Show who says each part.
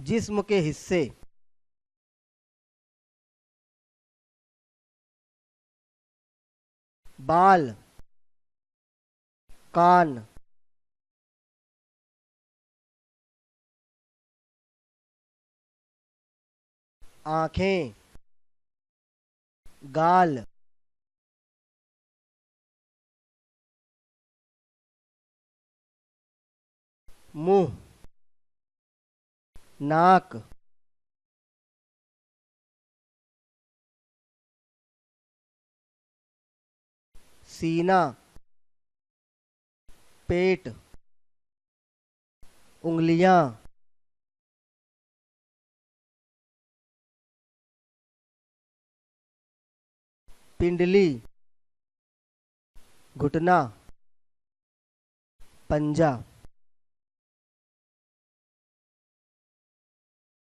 Speaker 1: जिस्म के हिस्से। बाल, कान, आँखें, गाल, मुंह, नाक, सीना, पेट, उंगलियां, पिंडली, घुटना, पंजा।